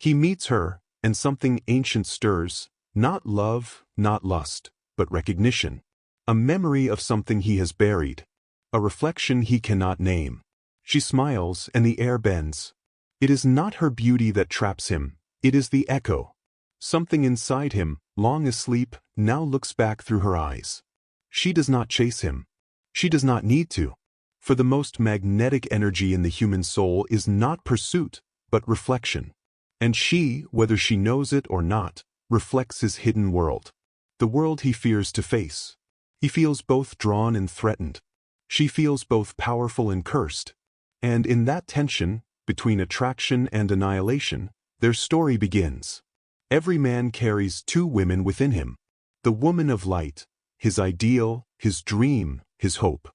He meets her, and something ancient stirs, not love, not lust, but recognition. A memory of something he has buried. A reflection he cannot name. She smiles, and the air bends. It is not her beauty that traps him, it is the echo. Something inside him, long asleep, now looks back through her eyes. She does not chase him. She does not need to. For the most magnetic energy in the human soul is not pursuit, but reflection. And she, whether she knows it or not, reflects his hidden world. The world he fears to face. He feels both drawn and threatened. She feels both powerful and cursed. And in that tension, between attraction and annihilation, their story begins. Every man carries two women within him. The woman of light, his ideal, his dream, his hope.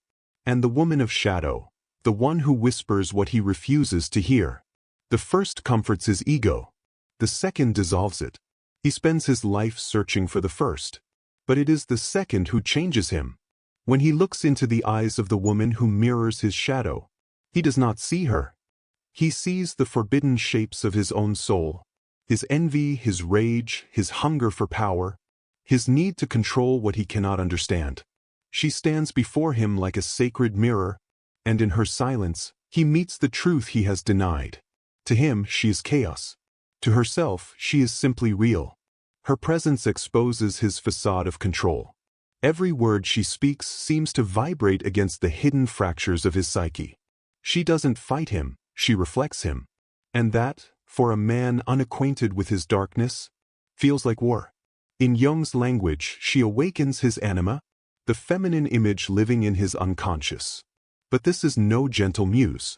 And the woman of shadow, the one who whispers what he refuses to hear. The first comforts his ego. The second dissolves it. He spends his life searching for the first. But it is the second who changes him. When he looks into the eyes of the woman who mirrors his shadow, he does not see her. He sees the forbidden shapes of his own soul. His envy, his rage, his hunger for power, his need to control what he cannot understand. She stands before him like a sacred mirror, and in her silence, he meets the truth he has denied. To him, she is chaos. To herself, she is simply real. Her presence exposes his facade of control. Every word she speaks seems to vibrate against the hidden fractures of his psyche. She doesn't fight him, she reflects him. And that, for a man unacquainted with his darkness, feels like war. In Jung's language, she awakens his anima, the feminine image living in his unconscious. But this is no gentle muse.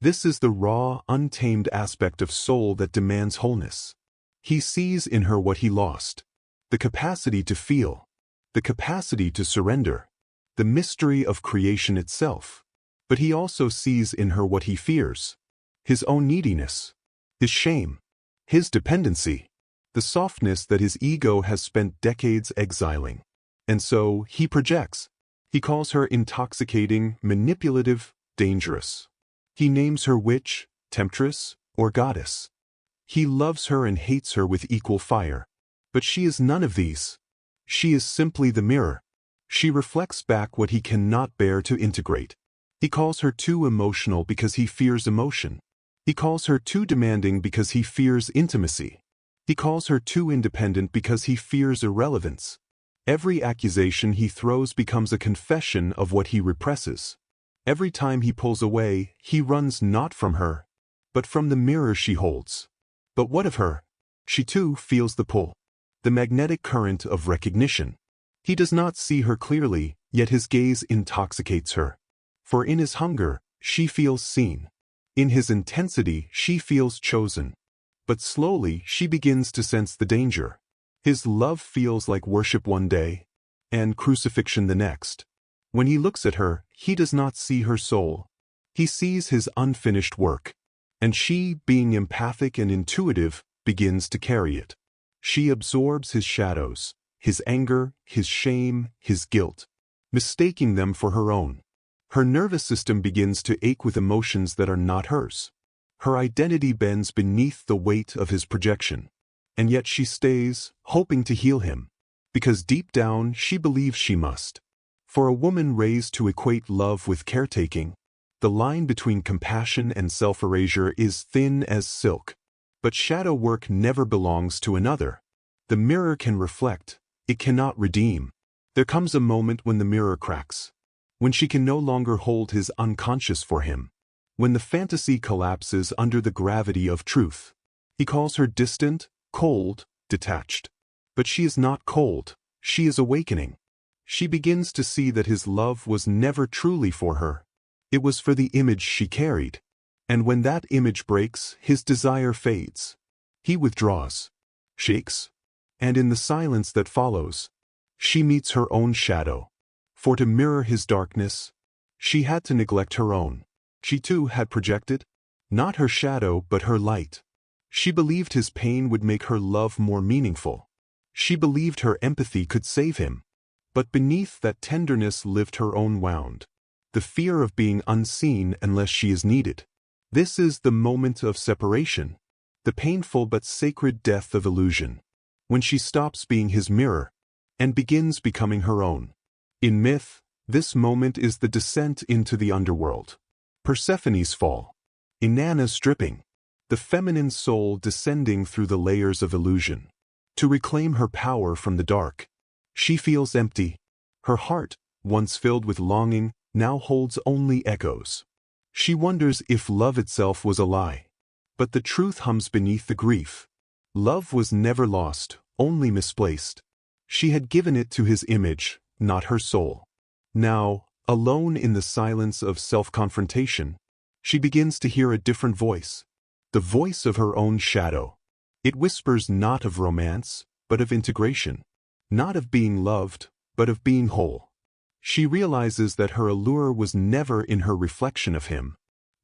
This is the raw, untamed aspect of soul that demands wholeness. He sees in her what he lost. The capacity to feel. The capacity to surrender. The mystery of creation itself. But he also sees in her what he fears. His own neediness. His shame. His dependency. The softness that his ego has spent decades exiling. And so, he projects. He calls her intoxicating, manipulative, dangerous. He names her witch, temptress, or goddess. He loves her and hates her with equal fire. But she is none of these. She is simply the mirror. She reflects back what he cannot bear to integrate. He calls her too emotional because he fears emotion. He calls her too demanding because he fears intimacy. He calls her too independent because he fears irrelevance. Every accusation he throws becomes a confession of what he represses. Every time he pulls away, he runs not from her, but from the mirror she holds. But what of her? She too feels the pull. The magnetic current of recognition. He does not see her clearly, yet his gaze intoxicates her. For in his hunger, she feels seen. In his intensity, she feels chosen. But slowly, she begins to sense the danger. His love feels like worship one day, and crucifixion the next. When he looks at her, he does not see her soul. He sees his unfinished work. And she, being empathic and intuitive, begins to carry it. She absorbs his shadows, his anger, his shame, his guilt, mistaking them for her own. Her nervous system begins to ache with emotions that are not hers. Her identity bends beneath the weight of his projection. And yet she stays, hoping to heal him. Because deep down, she believes she must. For a woman raised to equate love with caretaking, the line between compassion and self-erasure is thin as silk. But shadow work never belongs to another. The mirror can reflect, it cannot redeem. There comes a moment when the mirror cracks. When she can no longer hold his unconscious for him. When the fantasy collapses under the gravity of truth. He calls her distant, cold, detached. But she is not cold, she is awakening. She begins to see that his love was never truly for her. It was for the image she carried. And when that image breaks, his desire fades. He withdraws, shakes, and in the silence that follows, she meets her own shadow. For to mirror his darkness, she had to neglect her own. She too had projected, not her shadow but her light. She believed his pain would make her love more meaningful. She believed her empathy could save him. But beneath that tenderness lived her own wound. The fear of being unseen unless she is needed. This is the moment of separation. the painful but sacred death of illusion, when she stops being his mirror and begins becoming her own. In myth, this moment is the descent into the underworld. Persephone's fall. Inanna's stripping. The feminine soul descending through the layers of illusion. To reclaim her power from the dark. She feels empty. Her heart, once filled with longing, now holds only echoes. She wonders if love itself was a lie. But the truth hums beneath the grief. Love was never lost, only misplaced. She had given it to his image, not her soul. Now, alone in the silence of self-confrontation, she begins to hear a different voice. The voice of her own shadow. It whispers not of romance, but of integration. Not of being loved, but of being whole. She realizes that her allure was never in her reflection of him,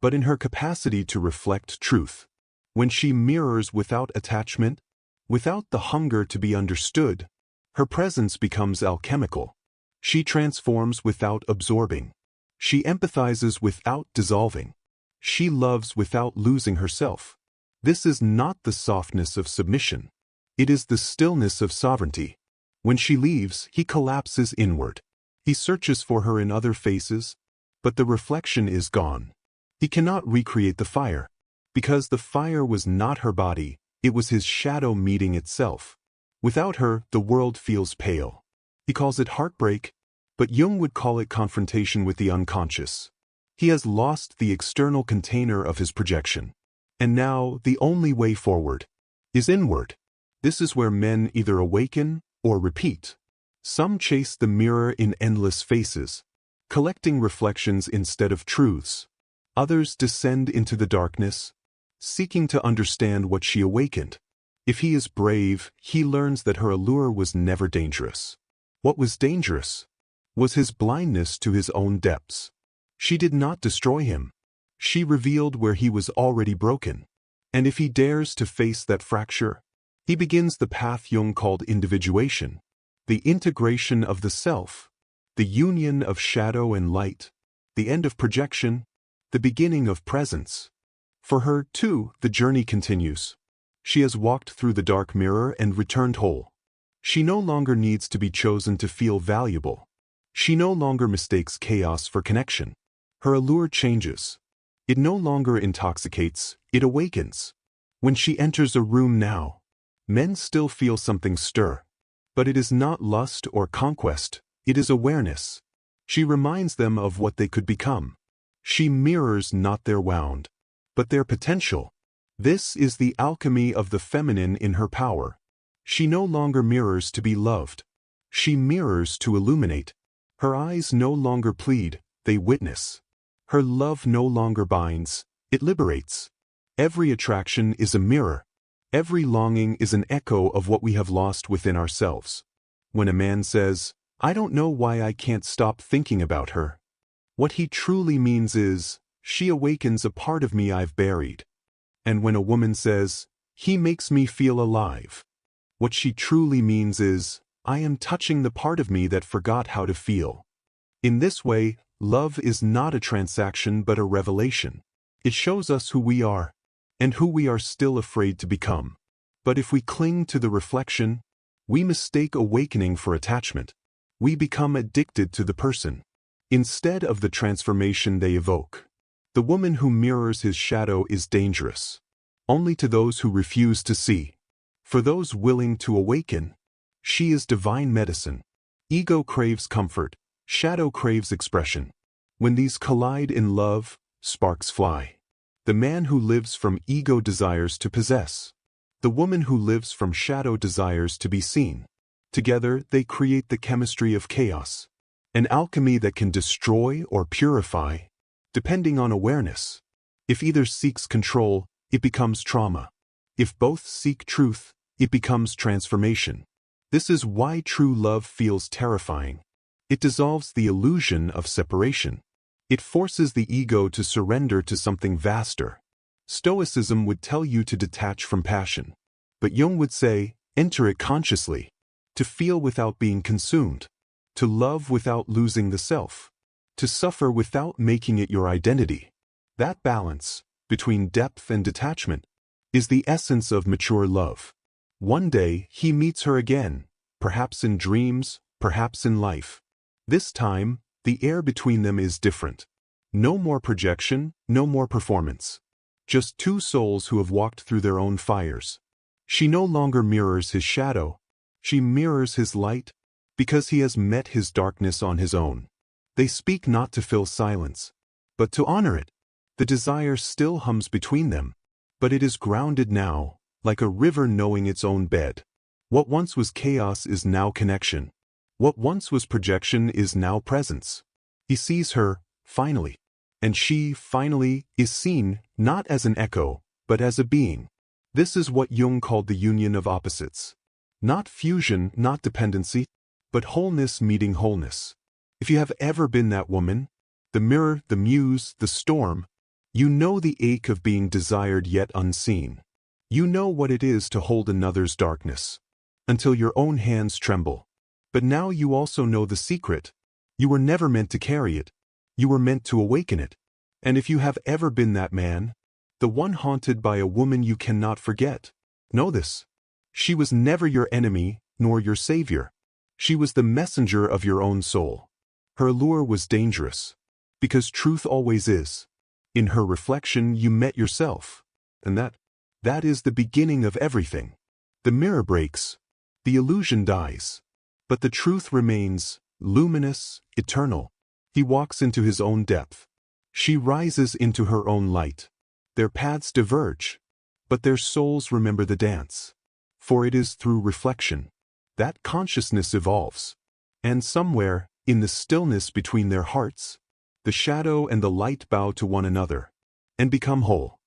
but in her capacity to reflect truth. When she mirrors without attachment, without the hunger to be understood, her presence becomes alchemical. She transforms without absorbing. She empathizes without dissolving. She loves without losing herself. This is not the softness of submission. It is the stillness of sovereignty. When she leaves, he collapses inward. He searches for her in other faces, but the reflection is gone. He cannot recreate the fire, because the fire was not her body, it was his shadow meeting itself. Without her, the world feels pale. He calls it heartbreak, but Jung would call it confrontation with the unconscious. He has lost the external container of his projection. And now, the only way forward is inward. This is where men either awaken or repeat. Some chase the mirror in endless faces, collecting reflections instead of truths. Others descend into the darkness, seeking to understand what she awakened. If he is brave, he learns that her allure was never dangerous. What was dangerous was his blindness to his own depths. She did not destroy him. She revealed where he was already broken. And if he dares to face that fracture, he begins the path Jung called individuation, the integration of the self, the union of shadow and light, the end of projection, the beginning of presence. For her, too, the journey continues. She has walked through the dark mirror and returned whole. She no longer needs to be chosen to feel valuable. She no longer mistakes chaos for connection. Her allure changes. It no longer intoxicates, it awakens. When she enters a room now, men still feel something stir. But it is not lust or conquest, it is awareness. She reminds them of what they could become. She mirrors not their wound, but their potential. This is the alchemy of the feminine in her power. She no longer mirrors to be loved. She mirrors to illuminate. Her eyes no longer plead, they witness. Her love no longer binds, it liberates. Every attraction is a mirror. Every longing is an echo of what we have lost within ourselves. When a man says, "I don't know why I can't stop thinking about her," what he truly means is, "She awakens a part of me I've buried." And when a woman says, "He makes me feel alive," what she truly means is, "I am touching the part of me that forgot how to feel." In this way, love is not a transaction but a revelation. It shows us who we are, and who we are still afraid to become. But if we cling to the reflection, we mistake awakening for attachment. We become addicted to the person, instead of the transformation they evoke. The woman who mirrors his shadow is dangerous, only to those who refuse to see. For those willing to awaken, she is divine medicine. Ego craves comfort, shadow craves expression. When these collide in love, sparks fly. The man who lives from ego desires to possess. The woman who lives from shadow desires to be seen. Together, they create the chemistry of chaos. An alchemy that can destroy or purify, depending on awareness. If either seeks control, it becomes trauma. If both seek truth, it becomes transformation. This is why true love feels terrifying. It dissolves the illusion of separation. It forces the ego to surrender to something vaster. Stoicism would tell you to detach from passion. But Jung would say, enter it consciously. To feel without being consumed. To love without losing the self. To suffer without making it your identity. That balance, between depth and detachment, is the essence of mature love. One day, he meets her again, perhaps in dreams, perhaps in life. This time, the air between them is different. No more projection, no more performance. Just two souls who have walked through their own fires. She no longer mirrors his shadow. She mirrors his light, because he has met his darkness on his own. They speak not to fill silence, but to honor it. The desire still hums between them, but it is grounded now, like a river knowing its own bed. What once was chaos is now connection. What once was projection is now presence. He sees her, finally. And she, finally, is seen, not as an echo, but as a being. This is what Jung called the union of opposites. Not fusion, not dependency, but wholeness meeting wholeness. If you have ever been that woman, the mirror, the muse, the storm, you know the ache of being desired yet unseen. You know what it is to hold another's darkness, until your own hands tremble. But now you also know the secret. You were never meant to carry it. You were meant to awaken it. And if you have ever been that man, the one haunted by a woman you cannot forget, know this. She was never your enemy, nor your savior. She was the messenger of your own soul. Her allure was dangerous, because truth always is. In her reflection you met yourself, and that is the beginning of everything. The mirror breaks, the illusion dies, but the truth remains, luminous, eternal. He walks into his own depth. She rises into her own light. Their paths diverge, but their souls remember the dance. For it is through reflection that consciousness evolves. And somewhere, in the stillness between their hearts, the shadow and the light bow to one another and become whole.